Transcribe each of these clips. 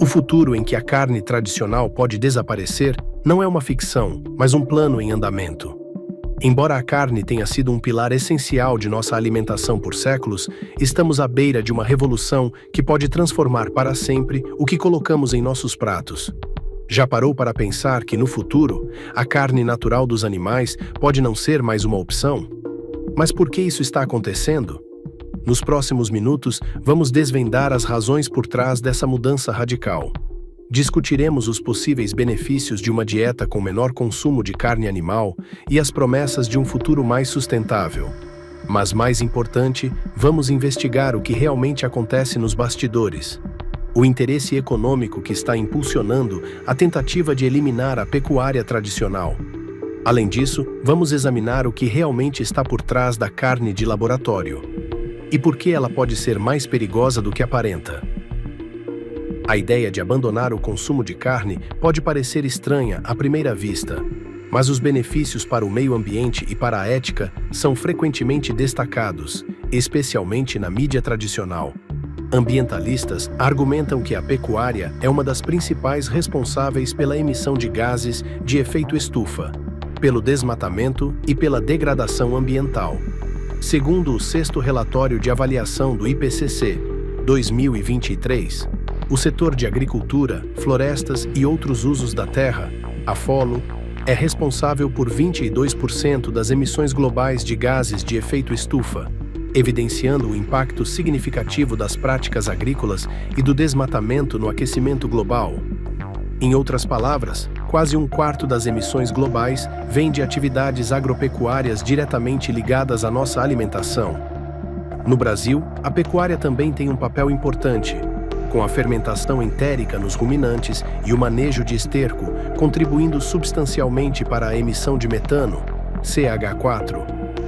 O futuro em que a carne tradicional pode desaparecer não é uma ficção, mas um plano em andamento. Embora a carne tenha sido um pilar essencial de nossa alimentação por séculos, estamos à beira de uma revolução que pode transformar para sempre o que colocamos em nossos pratos. Já parou para pensar que, no futuro, a carne natural dos animais pode não ser mais uma opção? Mas por que isso está acontecendo? Nos próximos minutos, vamos desvendar as razões por trás dessa mudança radical. Discutiremos os possíveis benefícios de uma dieta com menor consumo de carne animal e as promessas de um futuro mais sustentável. Mas mais importante, vamos investigar o que realmente acontece nos bastidores. O interesse econômico que está impulsionando a tentativa de eliminar a pecuária tradicional. Além disso, vamos examinar o que realmente está por trás da carne de laboratório. E por que ela pode ser mais perigosa do que aparenta. A ideia de abandonar o consumo de carne pode parecer estranha à primeira vista, mas os benefícios para o meio ambiente e para a ética são frequentemente destacados, especialmente na mídia tradicional. Ambientalistas argumentam que a pecuária é uma das principais responsáveis pela emissão de gases de efeito estufa, pelo desmatamento e pela degradação ambiental. Segundo o sexto relatório de avaliação do IPCC, 2023, o setor de agricultura, florestas e outros usos da terra, AFOLO, é responsável por 22% das emissões globais de gases de efeito estufa, evidenciando o impacto significativo das práticas agrícolas e do desmatamento no aquecimento global. Em outras palavras, quase um quarto das emissões globais vem de atividades agropecuárias diretamente ligadas à nossa alimentação. No Brasil, a pecuária também tem um papel importante, com a fermentação entérica nos ruminantes e o manejo de esterco, contribuindo substancialmente para a emissão de metano, CH4,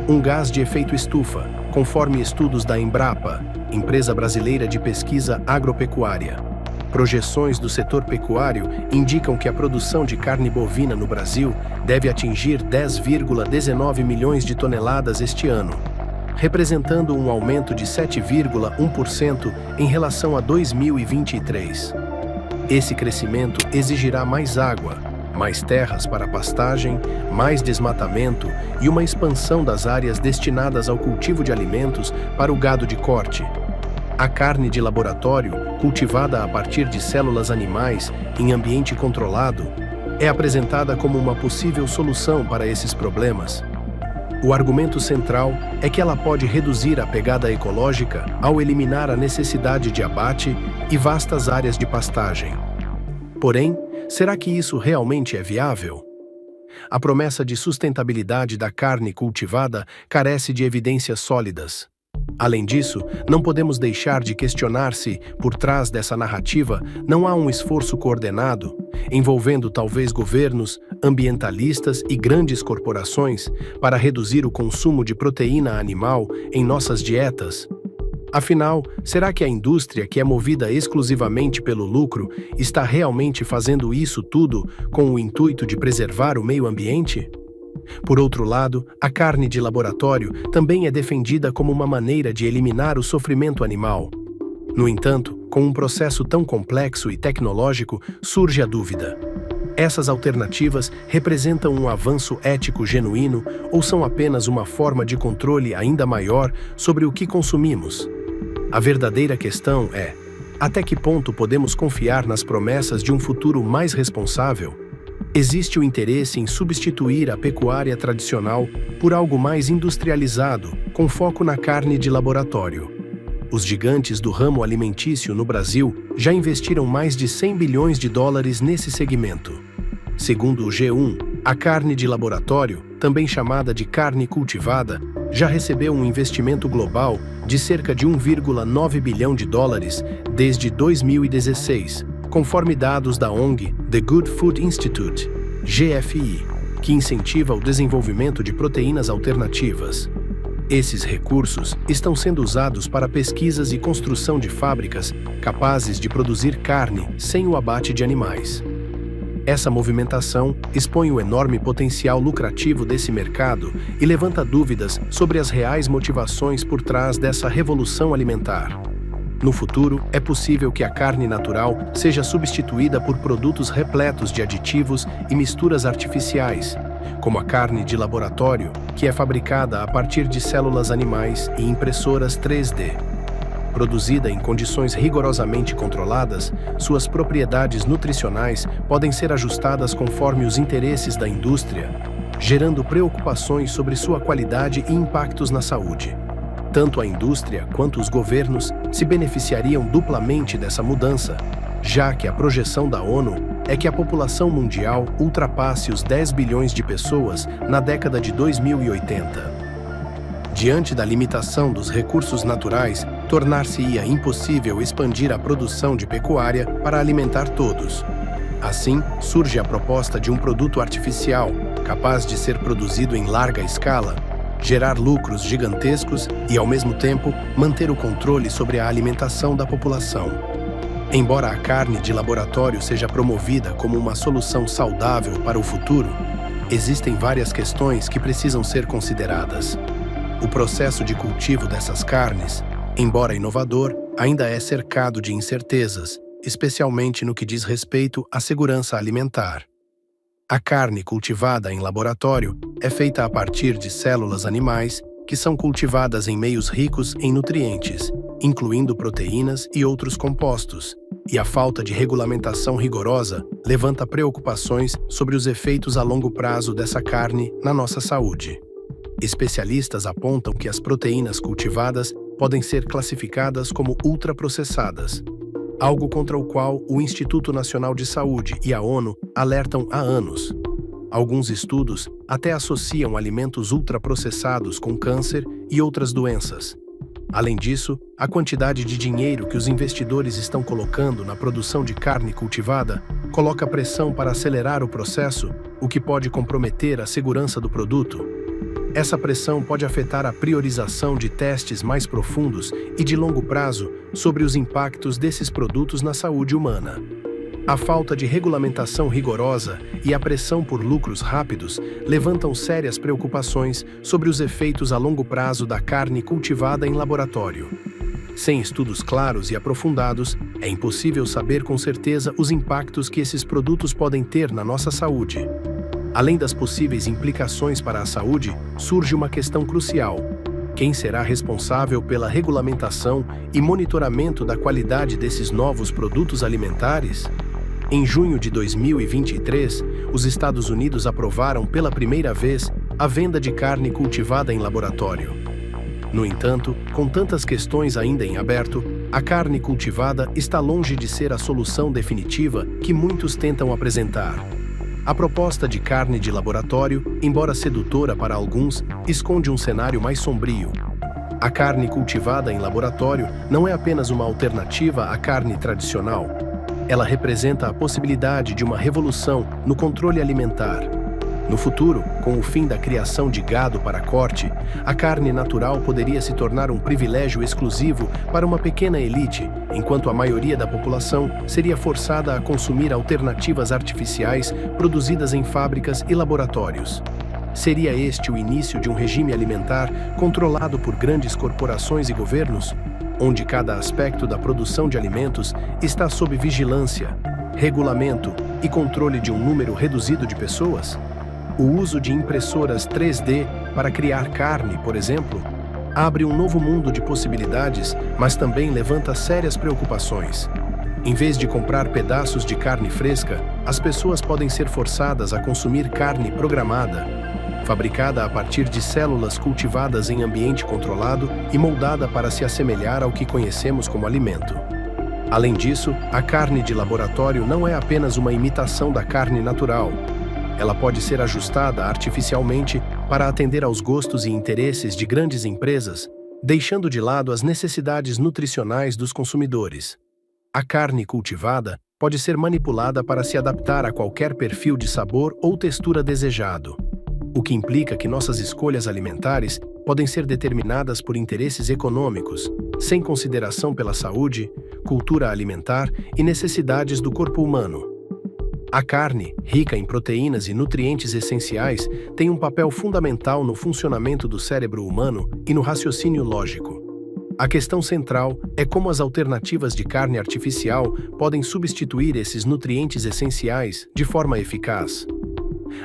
um gás de efeito estufa, conforme estudos da Embrapa, empresa brasileira de pesquisa agropecuária. Projeções do setor pecuário indicam que a produção de carne bovina no Brasil deve atingir 10,19 milhões de toneladas este ano, representando um aumento de 7,1% em relação a 2023. Esse crescimento exigirá mais água, mais terras para pastagem, mais desmatamento e uma expansão das áreas destinadas ao cultivo de alimentos para o gado de corte. A carne de laboratório, cultivada a partir de células animais em ambiente controlado, é apresentada como uma possível solução para esses problemas. O argumento central é que ela pode reduzir a pegada ecológica ao eliminar a necessidade de abate e vastas áreas de pastagem. Porém, será que isso realmente é viável? A promessa de sustentabilidade da carne cultivada carece de evidências sólidas. Além disso, não podemos deixar de questionar se, por trás dessa narrativa, não há um esforço coordenado, envolvendo talvez governos, ambientalistas e grandes corporações, para reduzir o consumo de proteína animal em nossas dietas. Afinal, será que a indústria, que é movida exclusivamente pelo lucro, está realmente fazendo isso tudo com o intuito de preservar o meio ambiente? Por outro lado, a carne de laboratório também é defendida como uma maneira de eliminar o sofrimento animal. No entanto, com um processo tão complexo e tecnológico, surge a dúvida. Essas alternativas representam um avanço ético genuíno ou são apenas uma forma de controle ainda maior sobre o que consumimos? A verdadeira questão é: até que ponto podemos confiar nas promessas de um futuro mais responsável? Existe o interesse em substituir a pecuária tradicional por algo mais industrializado, com foco na carne de laboratório. Os gigantes do ramo alimentício no Brasil já investiram mais de 100 bilhões de dólares nesse segmento. Segundo o G1, a carne de laboratório, também chamada de carne cultivada, já recebeu um investimento global de cerca de 1,9 bilhão de dólares desde 2016, conforme dados da ONG The Good Food Institute, GFI, que incentiva o desenvolvimento de proteínas alternativas. Esses recursos estão sendo usados para pesquisas e construção de fábricas capazes de produzir carne sem o abate de animais. Essa movimentação expõe o enorme potencial lucrativo desse mercado e levanta dúvidas sobre as reais motivações por trás dessa revolução alimentar. No futuro, é possível que a carne natural seja substituída por produtos repletos de aditivos e misturas artificiais, como a carne de laboratório, que é fabricada a partir de células animais e impressoras 3D. Produzida em condições rigorosamente controladas, suas propriedades nutricionais podem ser ajustadas conforme os interesses da indústria, gerando preocupações sobre sua qualidade e impactos na saúde. Tanto a indústria quanto os governos se beneficiariam duplamente dessa mudança, já que a projeção da ONU é que a população mundial ultrapasse os 10 bilhões de pessoas na década de 2080. Diante da limitação dos recursos naturais, tornar-se-ia impossível expandir a produção de pecuária para alimentar todos. Assim, surge a proposta de um produto artificial, capaz de ser produzido em larga escala, gerar lucros gigantescos e, ao mesmo tempo, manter o controle sobre a alimentação da população. Embora a carne de laboratório seja promovida como uma solução saudável para o futuro, existem várias questões que precisam ser consideradas. O processo de cultivo dessas carnes, embora inovador, ainda é cercado de incertezas, especialmente no que diz respeito à segurança alimentar. A carne cultivada em laboratório é feita a partir de células animais que são cultivadas em meios ricos em nutrientes, incluindo proteínas e outros compostos, e a falta de regulamentação rigorosa levanta preocupações sobre os efeitos a longo prazo dessa carne na nossa saúde. Especialistas apontam que as proteínas cultivadas podem ser classificadas como ultraprocessadas, algo contra o qual o Instituto Nacional de Saúde e a ONU alertam há anos. Alguns estudos até associam alimentos ultraprocessados com câncer e outras doenças. Além disso, a quantidade de dinheiro que os investidores estão colocando na produção de carne cultivada coloca pressão para acelerar o processo, o que pode comprometer a segurança do produto. Essa pressão pode afetar a priorização de testes mais profundos e de longo prazo sobre os impactos desses produtos na saúde humana. A falta de regulamentação rigorosa e a pressão por lucros rápidos levantam sérias preocupações sobre os efeitos a longo prazo da carne cultivada em laboratório. Sem estudos claros e aprofundados, é impossível saber com certeza os impactos que esses produtos podem ter na nossa saúde. Além das possíveis implicações para a saúde, surge uma questão crucial: quem será responsável pela regulamentação e monitoramento da qualidade desses novos produtos alimentares? Em junho de 2023, os Estados Unidos aprovaram pela primeira vez a venda de carne cultivada em laboratório. No entanto, com tantas questões ainda em aberto, a carne cultivada está longe de ser a solução definitiva que muitos tentam apresentar. A proposta de carne de laboratório, embora sedutora para alguns, esconde um cenário mais sombrio. A carne cultivada em laboratório não é apenas uma alternativa à carne tradicional. Ela representa a possibilidade de uma revolução no controle alimentar. No futuro, com o fim da criação de gado para corte, a carne natural poderia se tornar um privilégio exclusivo para uma pequena elite, enquanto a maioria da população seria forçada a consumir alternativas artificiais produzidas em fábricas e laboratórios. Seria este o início de um regime alimentar controlado por grandes corporações e governos, onde cada aspecto da produção de alimentos está sob vigilância, regulamento e controle de um número reduzido de pessoas? O uso de impressoras 3D para criar carne, por exemplo, abre um novo mundo de possibilidades, mas também levanta sérias preocupações. Em vez de comprar pedaços de carne fresca, as pessoas podem ser forçadas a consumir carne programada, fabricada a partir de células cultivadas em ambiente controlado e moldada para se assemelhar ao que conhecemos como alimento. Além disso, a carne de laboratório não é apenas uma imitação da carne natural. Ela pode ser ajustada artificialmente para atender aos gostos e interesses de grandes empresas, deixando de lado as necessidades nutricionais dos consumidores. A carne cultivada pode ser manipulada para se adaptar a qualquer perfil de sabor ou textura desejado, o que implica que nossas escolhas alimentares podem ser determinadas por interesses econômicos, sem consideração pela saúde, cultura alimentar e necessidades do corpo humano. A carne, rica em proteínas e nutrientes essenciais, tem um papel fundamental no funcionamento do cérebro humano e no raciocínio lógico. A questão central é como as alternativas de carne artificial podem substituir esses nutrientes essenciais de forma eficaz.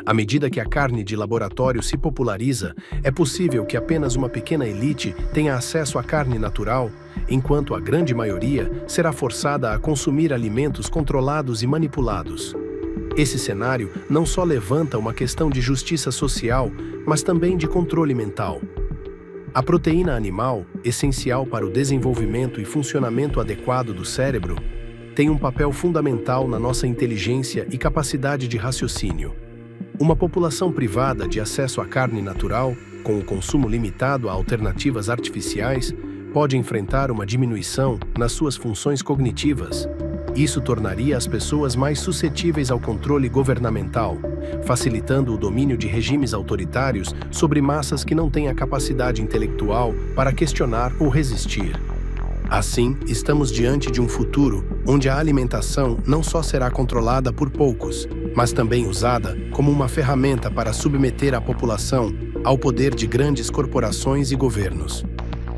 À medida que a carne de laboratório se populariza, é possível que apenas uma pequena elite tenha acesso à carne natural, enquanto a grande maioria será forçada a consumir alimentos controlados e manipulados. Esse cenário não só levanta uma questão de justiça social, mas também de controle mental. A proteína animal, essencial para o desenvolvimento e funcionamento adequado do cérebro, tem um papel fundamental na nossa inteligência e capacidade de raciocínio. Uma população privada de acesso à carne natural, com o consumo limitado a alternativas artificiais, pode enfrentar uma diminuição nas suas funções cognitivas. Isso tornaria as pessoas mais suscetíveis ao controle governamental, facilitando o domínio de regimes autoritários sobre massas que não têm a capacidade intelectual para questionar ou resistir. Assim, estamos diante de um futuro onde a alimentação não só será controlada por poucos, mas também usada como uma ferramenta para submeter a população ao poder de grandes corporações e governos.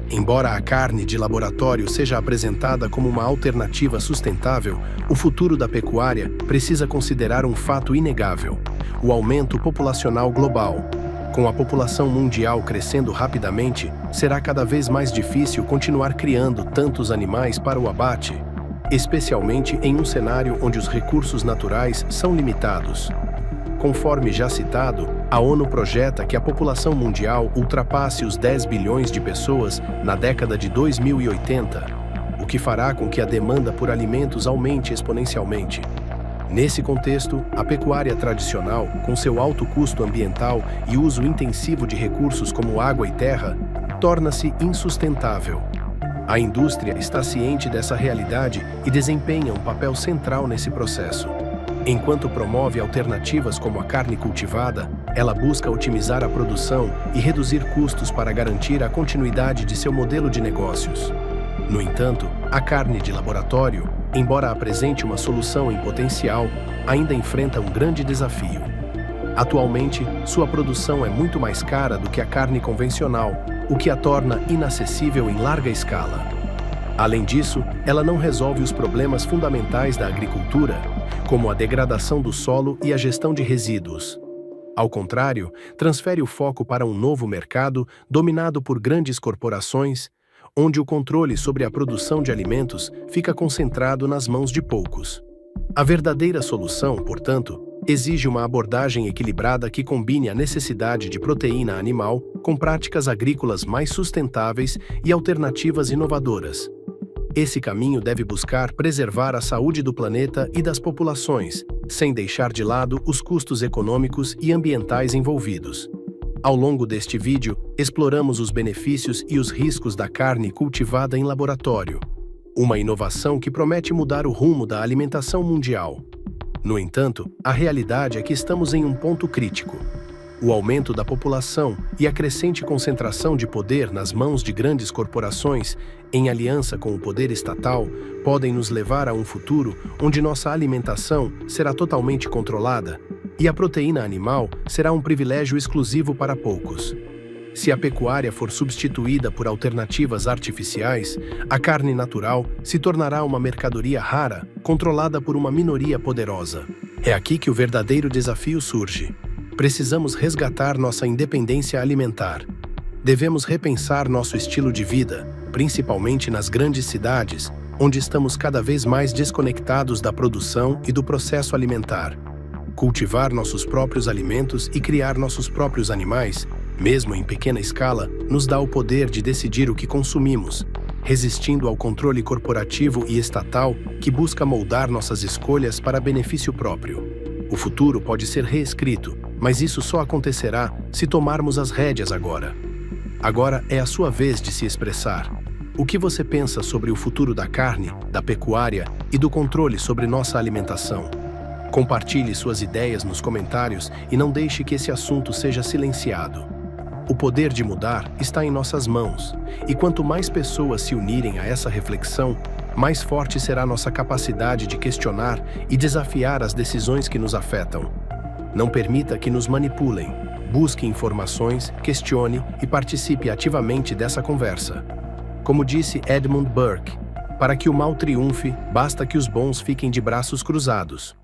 Embora a carne de laboratório seja apresentada como uma alternativa sustentável, o futuro da pecuária precisa considerar um fato inegável: o aumento populacional global. Com a população mundial crescendo rapidamente, será cada vez mais difícil continuar criando tantos animais para o abate, especialmente em um cenário onde os recursos naturais são limitados. Conforme já citado, a ONU projeta que a população mundial ultrapasse os 10 bilhões de pessoas na década de 2080, o que fará com que a demanda por alimentos aumente exponencialmente. Nesse contexto, a pecuária tradicional, com seu alto custo ambiental e uso intensivo de recursos como água e terra, torna-se insustentável. A indústria está ciente dessa realidade e desempenha um papel central nesse processo. Enquanto promove alternativas como a carne cultivada, ela busca otimizar a produção e reduzir custos para garantir a continuidade de seu modelo de negócios. No entanto, a carne de laboratório, embora apresente uma solução em potencial, ainda enfrenta um grande desafio. Atualmente, sua produção é muito mais cara do que a carne convencional, o que a torna inacessível em larga escala. Além disso, ela não resolve os problemas fundamentais da agricultura, como a degradação do solo e a gestão de resíduos. Ao contrário, transfere o foco para um novo mercado dominado por grandes corporações, onde o controle sobre a produção de alimentos fica concentrado nas mãos de poucos. A verdadeira solução, portanto, exige uma abordagem equilibrada que combine a necessidade de proteína animal com práticas agrícolas mais sustentáveis e alternativas inovadoras. Esse caminho deve buscar preservar a saúde do planeta e das populações, sem deixar de lado os custos econômicos e ambientais envolvidos. Ao longo deste vídeo, exploramos os benefícios e os riscos da carne cultivada em laboratório, uma inovação que promete mudar o rumo da alimentação mundial. No entanto, a realidade é que estamos em um ponto crítico. O aumento da população e a crescente concentração de poder nas mãos de grandes corporações, em aliança com o poder estatal, podem nos levar a um futuro onde nossa alimentação será totalmente controlada e a proteína animal será um privilégio exclusivo para poucos. Se a pecuária for substituída por alternativas artificiais, a carne natural se tornará uma mercadoria rara, controlada por uma minoria poderosa. É aqui que o verdadeiro desafio surge. Precisamos resgatar nossa independência alimentar. Devemos repensar nosso estilo de vida, principalmente nas grandes cidades, onde estamos cada vez mais desconectados da produção e do processo alimentar. Cultivar nossos próprios alimentos e criar nossos próprios animais, mesmo em pequena escala, nos dá o poder de decidir o que consumimos, resistindo ao controle corporativo e estatal que busca moldar nossas escolhas para benefício próprio. O futuro pode ser reescrito, mas isso só acontecerá se tomarmos as rédeas agora. Agora é a sua vez de se expressar. O que você pensa sobre o futuro da carne, da pecuária e do controle sobre nossa alimentação? Compartilhe suas ideias nos comentários e não deixe que esse assunto seja silenciado. O poder de mudar está em nossas mãos, e quanto mais pessoas se unirem a essa reflexão, mais forte será nossa capacidade de questionar e desafiar as decisões que nos afetam. Não permita que nos manipulem. Busque informações, questione e participe ativamente dessa conversa. Como disse Edmund Burke, para que o mal triunfe, basta que os bons fiquem de braços cruzados.